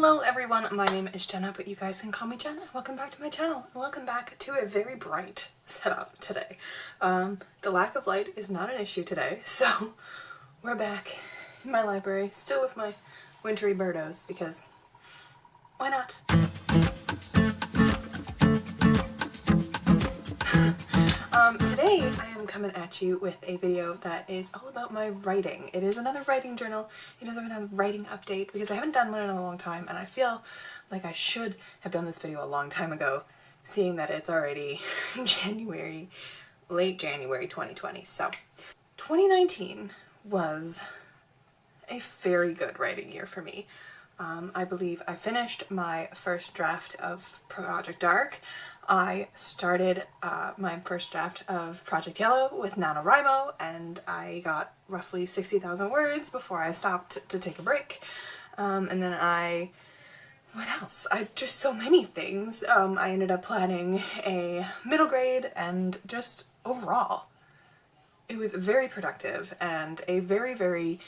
Hello everyone, my name is Jenna, but you guys can call me Jen. Welcome back to my channel, and welcome back to a very bright setup today. The lack of light is not an issue today, so we're back in my library, still with my wintry birdos, because why not? Today I am coming at you with a video that is all about my writing. It is another writing journal, it is another writing update, because I haven't done one in a long time, and I feel like I should have done this video a long time ago, seeing that it's already January, late January 2020. So, 2019 was a very good writing year for me. I believe I finished my first draft of Project Dark. I started my first draft of Project Yellow with NaNoWriMo, and I got roughly 60,000 words before I stopped to take a break. And then what else? Just so many things. I ended up planning a middle grade, and just overall, it was very productive and a very, very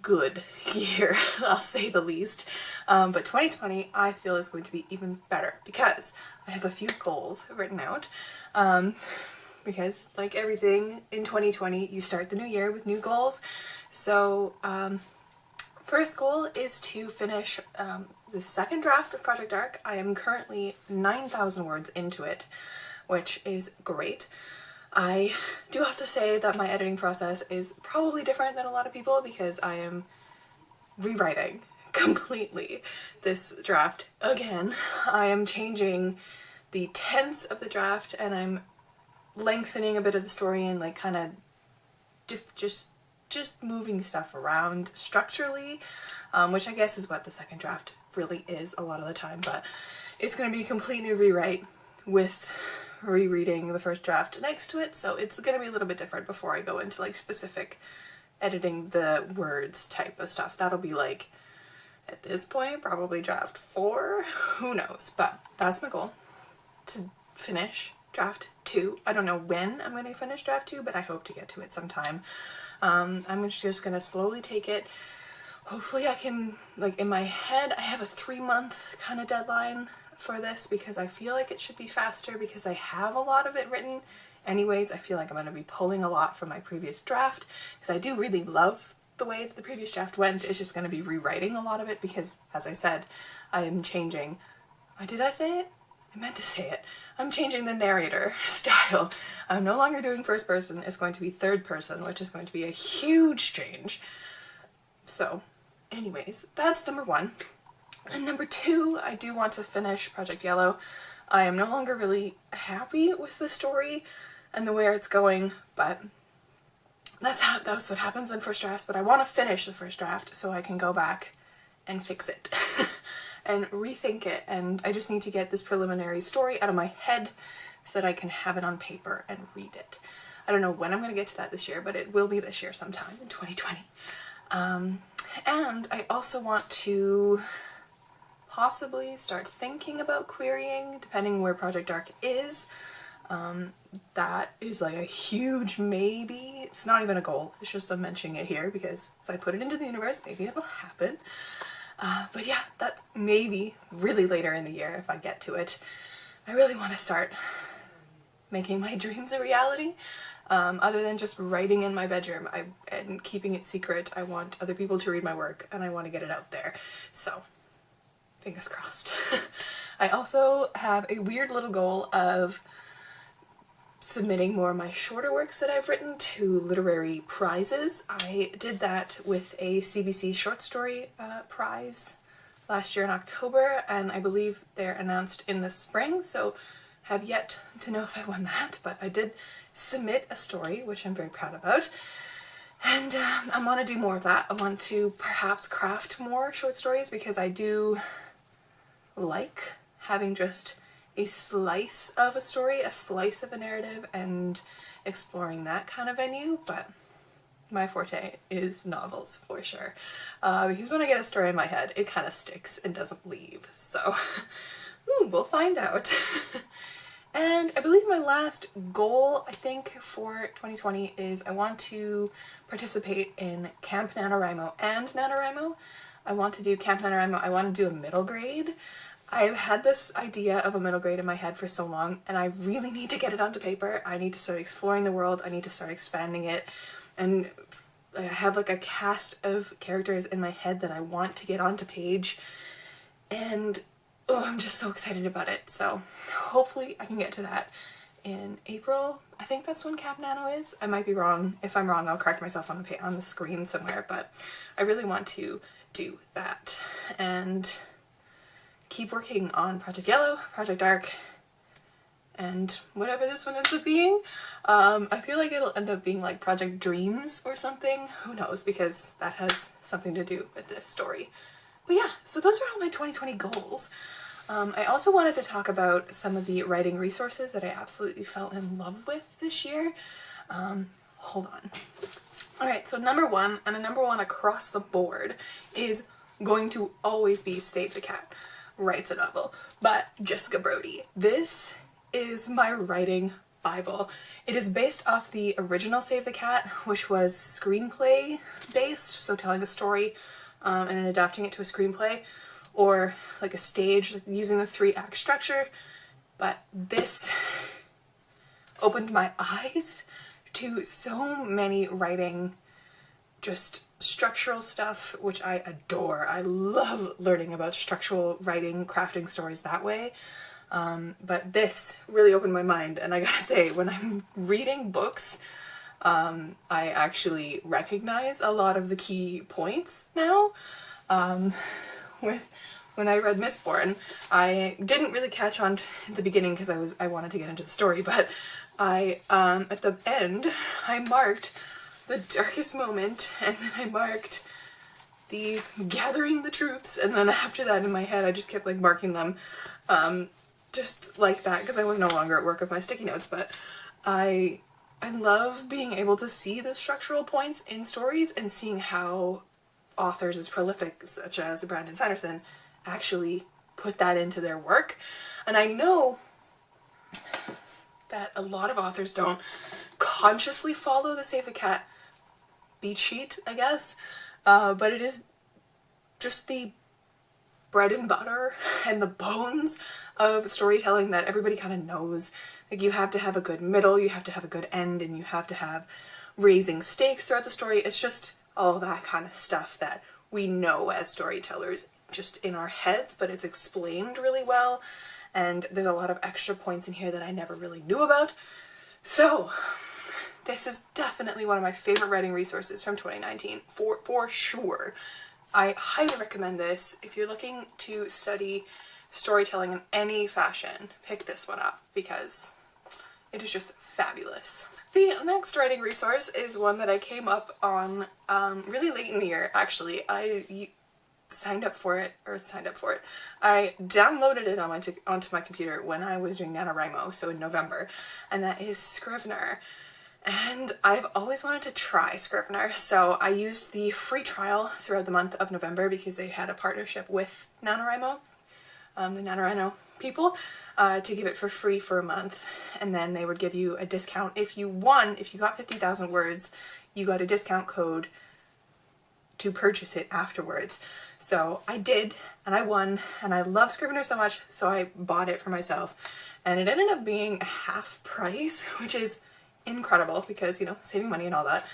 good year, I'll say the least. But 2020 I feel is going to be even better because I have a few goals written out. Because like everything in 2020, you start the new year with new goals. So first goal is to finish the second draft of Project Dark. I am currently 9,000 words into it, which is great. I do have to say that my editing process is probably different than a lot of people because I am rewriting completely this draft again. I am changing the tense of the draft, and I'm lengthening a bit of the story and like kind of just moving stuff around structurally, which I guess is what the second draft really is a lot of the time, but it's going to be a complete new rewrite with rereading the first draft next to it, so it's going to be a little bit different before I go into like specific editing the words type of stuff. That'll be like, at this point, probably draft 4, who knows, but that's my goal, to finish draft 2. I don't know when I'm going to finish draft 2, but I hope to get to it sometime. I'm just going to slowly take it. Hopefully I can, like in my head, I have a 3-month kind of deadline for this because I feel like it should be faster because I have a lot of it written. Anyways, I feel like I'm going to be pulling a lot from my previous draft because I do really love the way that the previous draft went. It's just going to be rewriting a lot of it because, as I said, I am changing... Did I say it? I meant to say it. I'm changing the narrator style. I'm no longer doing first person. It's going to be third person, which is going to be a huge change. So, anyways, that's number 1. And number 2, I do want to finish Project Yellow. I am no longer really happy with the story and the way it's going, but that's what happens in first drafts. But I want to finish the first draft so I can go back and fix it and rethink it, and I just need to get this preliminary story out of my head so that I can have it on paper and read it. I don't know when I'm going to get to that this year, but it will be this year sometime in 2020. And I also want to possibly start thinking about querying, depending where Project Dark is. That is like a huge maybe. It's not even a goal, it's just I'm mentioning it here because if I put it into the universe, maybe it'll happen. But yeah, that's maybe really later in the year if I get to it. I really want to start making my dreams a reality. Other than just writing in my bedroom and keeping it secret. I want other people to read my work and I want to get it out there. So, fingers crossed. I also have a weird little goal of submitting more of my shorter works that I've written to literary prizes. I did that with a CBC short story prize last year in October, and I believe they're announced in the spring, so have yet to know if I won that, but I did submit a story, which I'm very proud about. And I want to do more of that. I want to perhaps craft more short stories because I do like having just a slice of a story, a slice of a narrative, and exploring that kind of venue, but my forte is novels for sure. Because when I get a story in my head, it kind of sticks and doesn't leave, so we'll find out. And I believe my last goal, I think, for 2020 is I want to participate in Camp NaNoWriMo and NaNoWriMo. I want to do Camp NaNoWriMo. I want to do a middle grade. I've had this idea of a middle grade in my head for so long, and I really need to get it onto paper. I need to start exploring the world. I need to start expanding it, and I have like a cast of characters in my head that I want to get onto page, and oh, I'm just so excited about it. So hopefully I can get to that in April. I think that's when Camp Nano is. I might be wrong. If I'm wrong, I'll correct myself on the screen somewhere, but I really want to do that and keep working on Project Yellow, Project Dark, and whatever this one ends up being. I feel like it'll end up being like Project Dreams or something. Who knows, because that has something to do with this story. But yeah, so those are all my 2020 goals. I also wanted to talk about some of the writing resources that I absolutely fell in love with this year. Hold on. Alright, so number one, and a number one across the board, is going to always be Save the Cat Writes a Novel by Jessica Brody. This is my writing Bible. It is based off the original Save the Cat, which was screenplay based, so telling a story and then adapting it to a screenplay, or like a stage, like using the 3-act structure. But this opened my eyes to so many writing, just structural stuff, which I adore. I love learning about structural writing, crafting stories that way. But this really opened my mind, and I gotta say, when I'm reading books, I actually recognize a lot of the key points now. When I read Mistborn, I didn't really catch on at the beginning because I wanted to get into the story, but I, at the end, I marked the darkest moment, and then I marked the gathering the troops, and then after that in my head I just kept like marking them, just like that, because I was no longer at work with my sticky notes. But I love being able to see the structural points in stories and seeing how authors as prolific such as Brandon Sanderson actually put that into their work. And I know that a lot of authors don't consciously follow the Save the Cat beat sheet, I guess, but it is just the bread and butter and the bones of storytelling that everybody kind of knows. Like, you have to have a good middle, you have to have a good end, and you have to have raising stakes throughout the story. It's just all that kind of stuff that we know as storytellers just in our heads, but it's explained really well, and there's a lot of extra points in here that I never really knew about. So this is definitely one of my favorite writing resources from 2019, for sure. I highly recommend this. If you're looking to study storytelling in any fashion, pick this one up because it is just fabulous. The next writing resource is one that I came up on really late in the year, actually. I I downloaded it on onto my computer when I was doing NaNoWriMo, so in November, and that is Scrivener. And I've always wanted to try Scrivener, so I used the free trial throughout the month of November because they had a partnership with NaNoWriMo, the NaNoWriMo people, to give it for free for a month, and then they would give you a discount. If you got 50,000 words, you got a discount code to purchase it afterwards. So I did, and I won, and I love Scrivener so much, so I bought it for myself, and it ended up being half price, which is incredible because, you know, saving money and all that.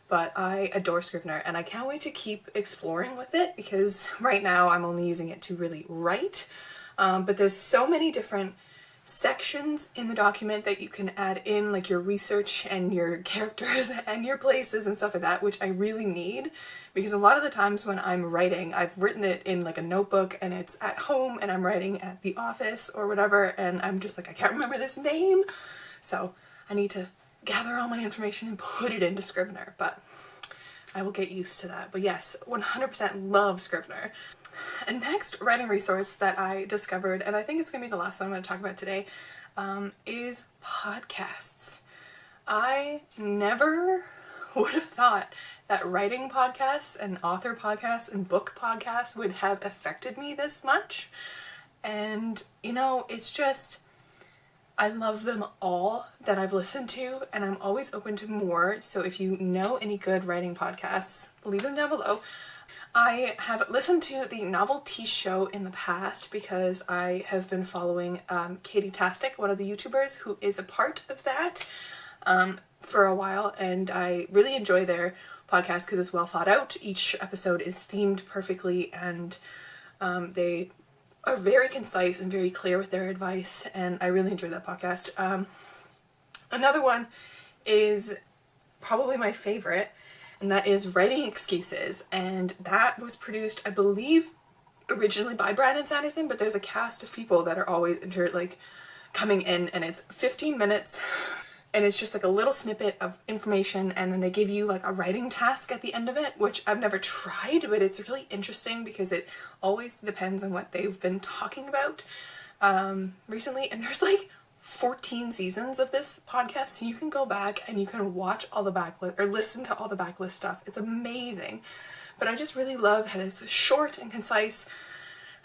But I adore Scrivener, and I can't wait to keep exploring with it because right now I'm only using it to really write. But there's so many different sections in the document that you can add in, like your research and your characters and your places and stuff like that, which I really need, because a lot of the times when I'm writing, I've written it in like a notebook and it's at home and I'm writing at the office or whatever, and I'm just like, I can't remember this name. So I need to gather all my information and put it into Scrivener, but I will get used to that. But yes, 100% love Scrivener. And next writing resource that I discovered, and I think it's going to be the last one I'm going to talk about today, is podcasts. I never would have thought that writing podcasts and author podcasts and book podcasts would have affected me this much. And, you know, it's just, I love them all that I've listened to, and I'm always open to more. So if you know any good writing podcasts, leave them down below. I have listened to the Novelty Show in the past because I have been following Katie Tastic, one of the YouTubers who is a part of that, for a while, and I really enjoy their podcast because it's well thought out. Each episode is themed perfectly, and they are very concise and very clear with their advice, and I really enjoy that podcast. Another one is probably my favorite, and that is Writing Excuses, and that was produced, I believe, originally by Brandon Sanderson, but there's a cast of people that are always coming in, and it's 15 minutes, and it's just like a little snippet of information, and then they give you like a writing task at the end of it, which I've never tried, but it's really interesting because it always depends on what they've been talking about recently, and there's like 14 seasons of this podcast, so you can go back and you can watch all the backlist or listen to all the backlist stuff. It's amazing. But I just really love how it's short and concise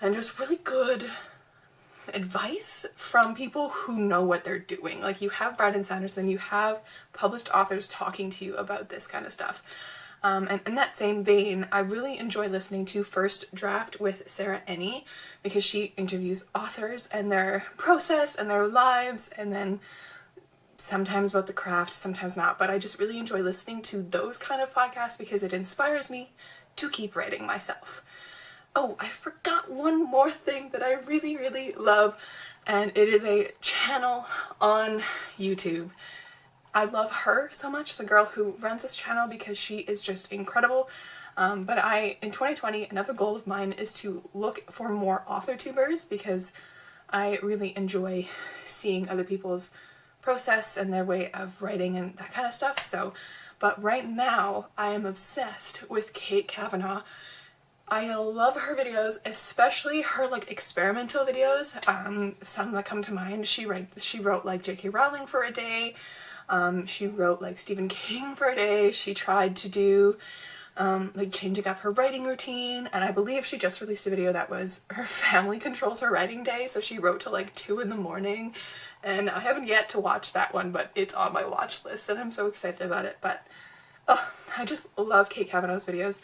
and just really good advice from people who know what they're doing. Like, you have Brandon Sanderson, you have published authors talking to you about this kind of stuff. And in that same vein, I really enjoy listening to First Draft with Sarah Ennie because she interviews authors and their process and their lives, and then sometimes about the craft, sometimes not. But I just really enjoy listening to those kind of podcasts because it inspires me to keep writing myself. Oh, I forgot one more thing that I really, really love, and it is a channel on YouTube. I love her so much, the girl who runs this channel, because she is just incredible. But in 2020, another goal of mine is to look for more author-tubers because I really enjoy seeing other people's process and their way of writing and that kind of stuff. But right now, I am obsessed with Kate Kavanaugh. I love her videos, especially her like experimental videos. Some that come to mind, she wrote like J.K. Rowling for a day. She wrote like Stephen King for a day. She tried to do like changing up her writing routine, and I believe she just released a video that was her family controls her writing day, so she wrote till like 2 in the morning, and I haven't yet to watch that one, but it's on my watch list and I'm so excited about it. But I just love Kate Kavanaugh's videos.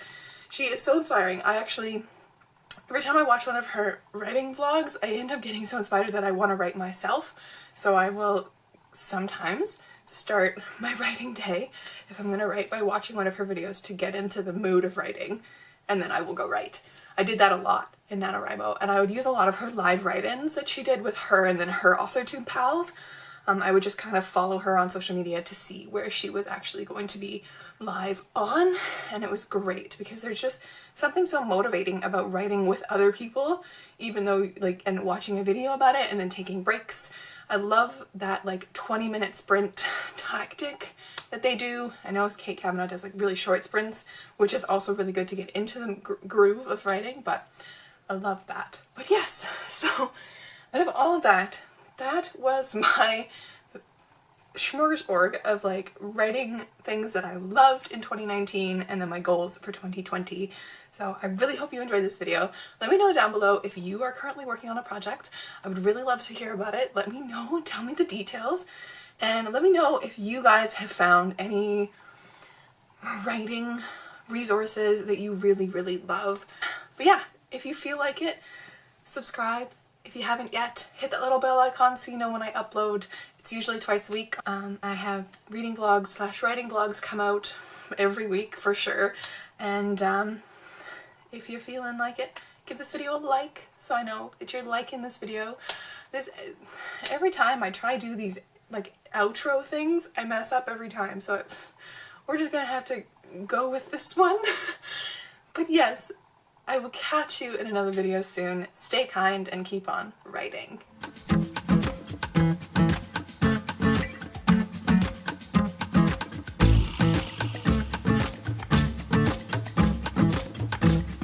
She is so inspiring. Every time I watch one of her writing vlogs, I end up getting so inspired that I want to write myself, so I will sometimes start my writing day, if I'm going to write, by watching one of her videos to get into the mood of writing, and then I will go write. I did that a lot in NaNoWriMo, and I would use a lot of her live write-ins that she did with her and then her AuthorTube pals. I would just kind of follow her on social media to see where she was actually going to be live on, and it was great because there's just something so motivating about writing with other people, even though and watching a video about it and then taking breaks. I love that like 20-minute sprint tactic that they do. I know Kate Kavanaugh does like really short sprints, which is also really good to get into the groove of writing, but I love that. But yes, so out of all of that, that was my smorgasbord of like writing things that I loved in 2019 and then my goals for 2020. So I really hope you enjoyed this video. Let me know down below if you are currently working on a project. I would really love to hear about it. Let me know and tell me the details. And let me know if you guys have found any writing resources that you really, really love. But yeah, if you feel like it, subscribe. If you haven't yet, hit that little bell icon so you know when I upload. It's usually twice a week. I have reading vlogs / writing vlogs come out every week for sure. And if you're feeling like it, give this video a like so I know that you're liking this video. Every time I try to do these like outro things, I mess up every time. So we're just gonna have to go with this one. But yes, I will catch you in another video soon. Stay kind and keep on writing.